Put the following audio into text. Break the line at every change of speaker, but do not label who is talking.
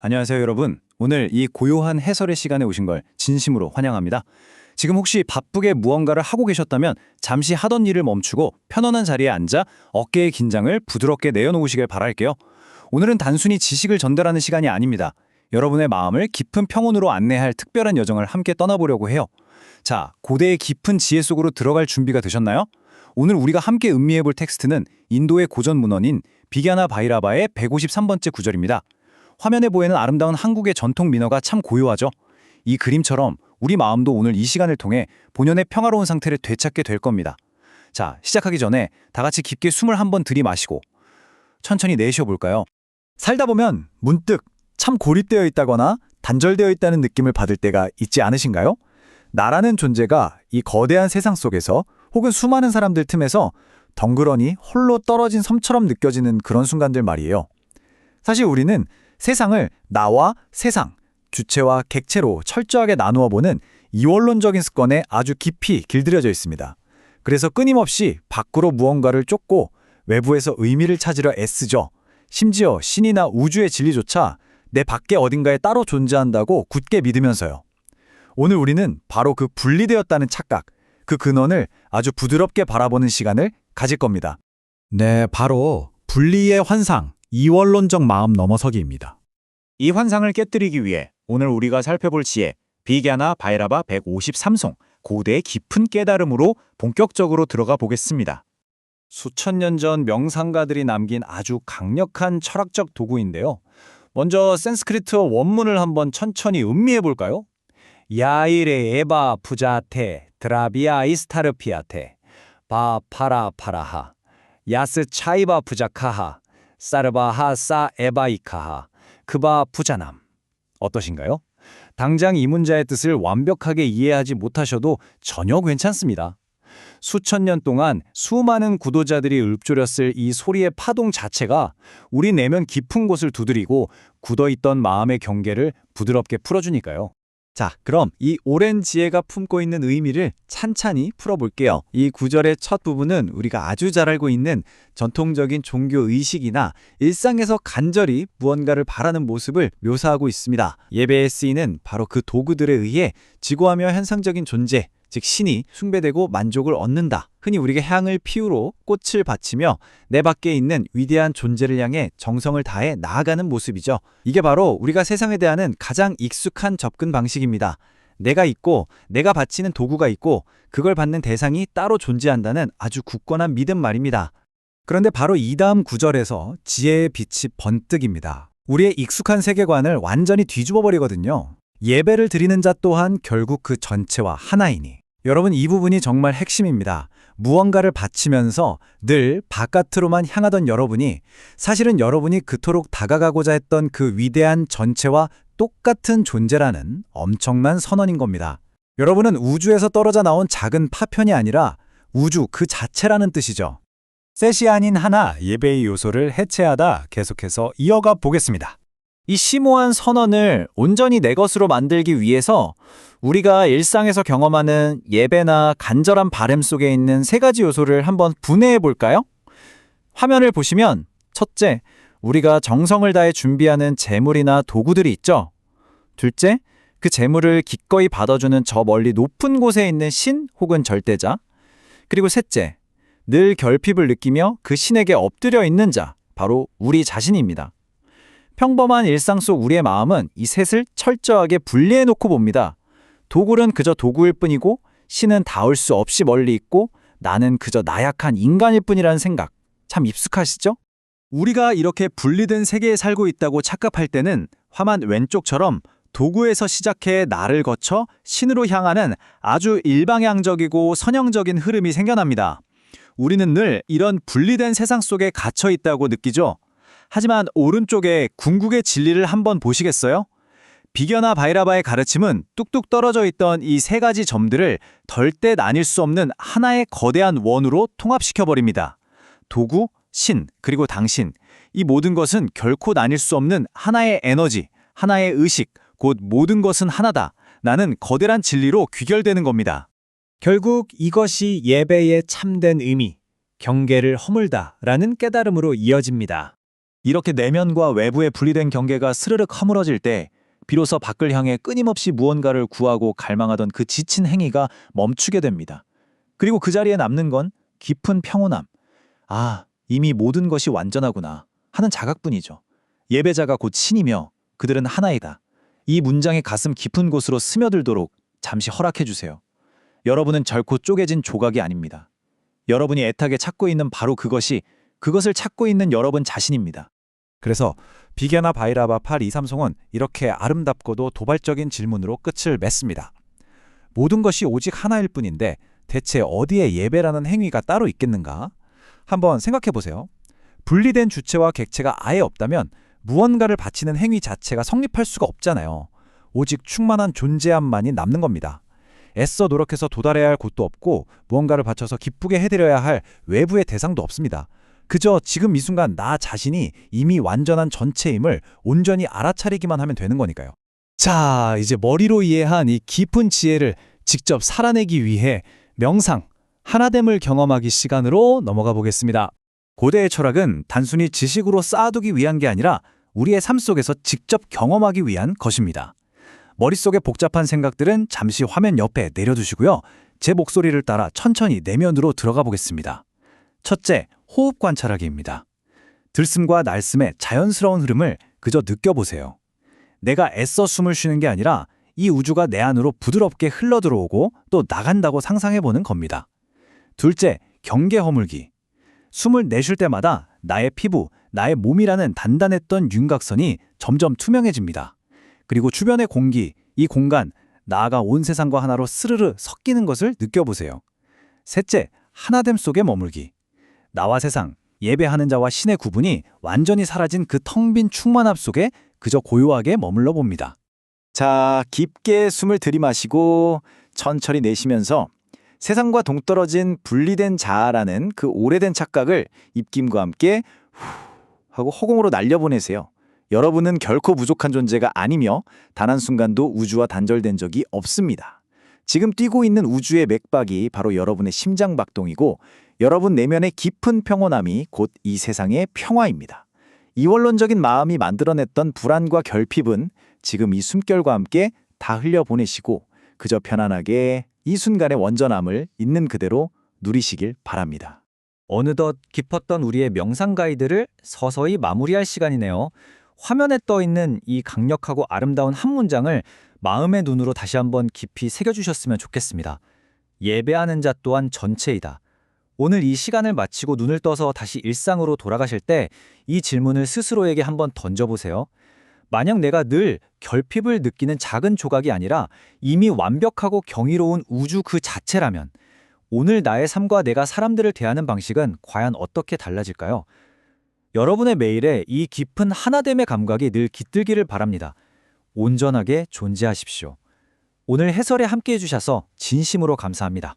안녕하세요, 여러분. 오늘 이 고요한 해설의 시간에 오신 걸 진심으로 환영합니다. 지금 혹시 바쁘게 무언가를 하고 계셨다면 잠시 하던 일을 멈추고 편안한 자리에 앉아 어깨의 긴장을 부드럽게 내려놓으시길 바랄게요. 오늘은 단순히 지식을 전달하는 시간이 아닙니다. 여러분의 마음을 깊은 평온으로 안내할 특별한 여정을 함께 떠나보려고 해요. 자, 고대의 깊은 지혜 속으로 들어갈 준비가 되셨나요? 오늘 우리가 함께 음미해볼 텍스트는 인도의 고전 문헌인 비갸나 바이라바의 153번째 구절입니다. 화면에 보이는 아름다운 한국의 전통 민어가 참 고요하죠. 이 그림처럼 우리 마음도 오늘 이 시간을 통해 본연의 평화로운 상태를 되찾게 될 겁니다. 자, 시작하기 전에 다 같이 깊게 숨을 한번 들이마시고 천천히 내쉬어볼까요? 살다 보면 문득 참 고립되어 있다거나 단절되어 있다는 느낌을 받을 때가 있지 않으신가요? 나라는 존재가 이 거대한 세상 속에서 혹은 수많은 사람들 틈에서 덩그러니 홀로 떨어진 섬처럼 느껴지는 그런 순간들 말이에요. 사실 우리는 세상을 나와 세상, 주체와 객체로 철저하게 나누어 보는 이원론적인 습관에 아주 깊이 길들여져 있습니다. 그래서 끊임없이 밖으로 무언가를 쫓고 외부에서 의미를 찾으려 애쓰죠. 심지어 신이나 우주의 진리조차 내 밖에 어딘가에 따로 존재한다고 굳게 믿으면서요. 오늘 우리는 바로 그 분리되었다는 착각, 그 근원을 아주 부드럽게 바라보는 시간을 가질 겁니다.
네, 바로 분리의 환상, 이원론적 마음 넘어서기입니다.
이 환상을 깨뜨리기 위해 오늘 우리가 살펴볼 지혜 비갸나 바이라바 153송 고대의 깊은 깨달음으로 본격적으로 들어가 보겠습니다.
수천 년 전 명상가들이 남긴 아주 강력한 철학적 도구인데요. 먼저 산스크리트 원문을 한번 천천히 음미해 볼까요? 야이레 에바 부자테 드라비아 이스타르피아테 바 파라파라하 야스 차이바 부자카하 사르바하 사 에바이카하 그바 부자남. 어떠신가요? 당장 이 문자의 뜻을 완벽하게 이해하지 못하셔도 전혀 괜찮습니다. 수천 년 동안 수많은 구도자들이 읊조렸을 이 소리의 파동 자체가 우리 내면 깊은 곳을 두드리고 굳어있던 마음의 경계를 부드럽게 풀어주니까요.
자, 그럼 이 오랜 지혜가 품고 있는 의미를 찬찬히 풀어볼게요. 이 구절의 첫 부분은 우리가 아주 잘 알고 있는 전통적인 종교 의식이나 일상에서 간절히 무언가를 바라는 모습을 묘사하고 있습니다. 예배에 쓰이는 바로 그 도구들에 의해 지고하며 현상적인 존재, 즉 신이 숭배되고 만족을 얻는다. 흔히 우리가 향을 피우러 꽃을 바치며 내 밖에 있는 위대한 존재를 향해 정성을 다해 나아가는 모습이죠. 이게 바로 우리가 세상에 대한 가장 익숙한 접근 방식입니다. 내가 있고 내가 바치는 도구가 있고 그걸 받는 대상이 따로 존재한다는 아주 굳건한 믿음 말입니다.
그런데 바로 이 다음 구절에서 지혜의 빛이 번뜩입니다. 우리의 익숙한 세계관을 완전히 뒤집어 버리거든요. 예배를 드리는 자 또한 결국 그 전체와 하나이니. 여러분, 이 부분이 정말 핵심입니다. 무언가를 바치면서 늘 바깥으로만 향하던 여러분이 사실은 여러분이 그토록 다가가고자 했던 그 위대한 전체와 똑같은 존재라는 엄청난 선언인 겁니다. 여러분은 우주에서 떨어져 나온 작은 파편이 아니라 우주 그 자체라는 뜻이죠. 셋이 아닌 하나, 예배의 요소를 해체하다 계속해서 이어가 보겠습니다. 이 심오한 선언을 온전히 내 것으로 만들기 위해서 우리가 일상에서 경험하는 예배나 간절한 바람 속에 있는 세 가지 요소를 한번 분해해 볼까요? 화면을 보시면 첫째, 우리가 정성을 다해 준비하는 제물이나 도구들이 있죠. 둘째, 그 제물을 기꺼이 받아주는 저 멀리 높은 곳에 있는 신 혹은 절대자. 그리고 셋째, 늘 결핍을 느끼며 그 신에게 엎드려 있는 자, 바로 우리 자신입니다. 평범한 일상 속 우리의 마음은 이 셋을 철저하게 분리해 놓고 봅니다. 도굴은 그저 도구일 뿐이고 신은 닿을 수 없이 멀리 있고 나는 그저 나약한 인간일 뿐이라는 생각. 참 익숙하시죠?
우리가 이렇게 분리된 세계에 살고 있다고 착각할 때는 화면 왼쪽처럼 도구에서 시작해 나를 거쳐 신으로 향하는 아주 일방향적이고 선형적인 흐름이 생겨납니다. 우리는 늘 이런 분리된 세상 속에 갇혀 있다고 느끼죠. 하지만 오른쪽에 궁극의 진리를 한번 보시겠어요? 비견아 바이라바의 가르침은 뚝뚝 떨어져 있던 이 세 가지 점들을 덜때 나뉠 수 없는 하나의 거대한 원으로 통합시켜버립니다. 도구, 신, 그리고 당신. 이 모든 것은 결코 나뉠 수 없는 하나의 에너지, 하나의 의식, 곧 모든 것은 하나다. 나는 거대한 진리로 귀결되는 겁니다.
결국 이것이 예배의 참된 의미, 경계를 허물다라는 깨달음으로 이어집니다.
이렇게 내면과 외부의 분리된 경계가 스르륵 허물어질 때 비로소 밖을 향해 끊임없이 무언가를 구하고 갈망하던 그 지친 행위가 멈추게 됩니다. 그리고 그 자리에 남는 건 깊은 평온함. 아, 이미 모든 것이 완전하구나 하는 자각뿐이죠. 예배자가 곧 신이며 그들은 하나이다. 이 문장이 가슴 깊은 곳으로 스며들도록 잠시 허락해 주세요. 여러분은 결코 쪼개진 조각이 아닙니다. 여러분이 애타게 찾고 있는 바로 그것을 찾고 있는 여러분 자신입니다.
그래서 비게나 바이라바 823송은 이렇게 아름답고도 도발적인 질문으로 끝을 맺습니다. 모든 것이 오직 하나일 뿐인데 대체 어디에 예배라는 행위가 따로 있겠는가? 한번 생각해 보세요. 분리된 주체와 객체가 아예 없다면 무언가를 바치는 행위 자체가 성립할 수가 없잖아요. 오직 충만한 존재함만이 남는 겁니다. 애써 노력해서 도달해야 할 곳도 없고 무언가를 바쳐서 기쁘게 해드려야 할 외부의 대상도 없습니다. 그저 지금 이 순간 나 자신이 이미 완전한 전체임을 온전히 알아차리기만 하면 되는 거니까요.
자, 이제 머리로 이해한 이 깊은 지혜를 직접 살아내기 위해 명상, 하나됨을 경험하기 시간으로 넘어가 보겠습니다. 고대의 철학은 단순히 지식으로 쌓아두기 위한 게 아니라 우리의 삶 속에서 직접 경험하기 위한 것입니다. 머릿속의 복잡한 생각들은 잠시 화면 옆에 내려두시고요. 제 목소리를 따라 천천히 내면으로 들어가 보겠습니다. 첫째, 호흡 관찰하기입니다. 들숨과 날숨의 자연스러운 흐름을 그저 느껴보세요. 내가 애써 숨을 쉬는 게 아니라 이 우주가 내 안으로 부드럽게 흘러들어오고 또 나간다고 상상해보는 겁니다. 둘째, 경계 허물기. 숨을 내쉴 때마다 나의 피부, 나의 몸이라는 단단했던 윤곽선이 점점 투명해집니다. 그리고 주변의 공기, 이 공간, 나아가 온 세상과 하나로 스르르 섞이는 것을 느껴보세요. 셋째, 하나됨 속에 머물기. 나와 세상, 예배하는 자와 신의 구분이 완전히 사라진 그 텅 빈 충만함 속에 그저 고요하게 머물러 봅니다. 자, 깊게 숨을 들이마시고 천천히 내쉬면서 세상과 동떨어진 분리된 자아라는 그 오래된 착각을 입김과 함께 후 하고 허공으로 날려보내세요. 여러분은 결코 부족한 존재가 아니며 단 한순간도 우주와 단절된 적이 없습니다. 지금 뛰고 있는 우주의 맥박이 바로 여러분의 심장박동이고 여러분 내면의 깊은 평온함이 곧 이 세상의 평화입니다. 이원론적인 마음이 만들어냈던 불안과 결핍은 지금 이 숨결과 함께 다 흘려보내시고 그저 편안하게 이 순간의 원전함을 있는 그대로 누리시길 바랍니다.
어느덧 깊었던 우리의 명상 가이드를 서서히 마무리할 시간이네요. 화면에 떠 있는 이 강력하고 아름다운 한 문장을 마음의 눈으로 다시 한번 깊이 새겨주셨으면 좋겠습니다. 예배하는 자 또한 전체이다. 오늘 이 시간을 마치고 눈을 떠서 다시 일상으로 돌아가실 때 이 질문을 스스로에게 한번 던져보세요. 만약 내가 늘 결핍을 느끼는 작은 조각이 아니라 이미 완벽하고 경이로운 우주 그 자체라면 오늘 나의 삶과 내가 사람들을 대하는 방식은 과연 어떻게 달라질까요? 여러분의 매일에 이 깊은 하나됨의 감각이 늘 깃들기를 바랍니다. 온전하게 존재하십시오. 오늘 해설에 함께해 주셔서 진심으로 감사합니다.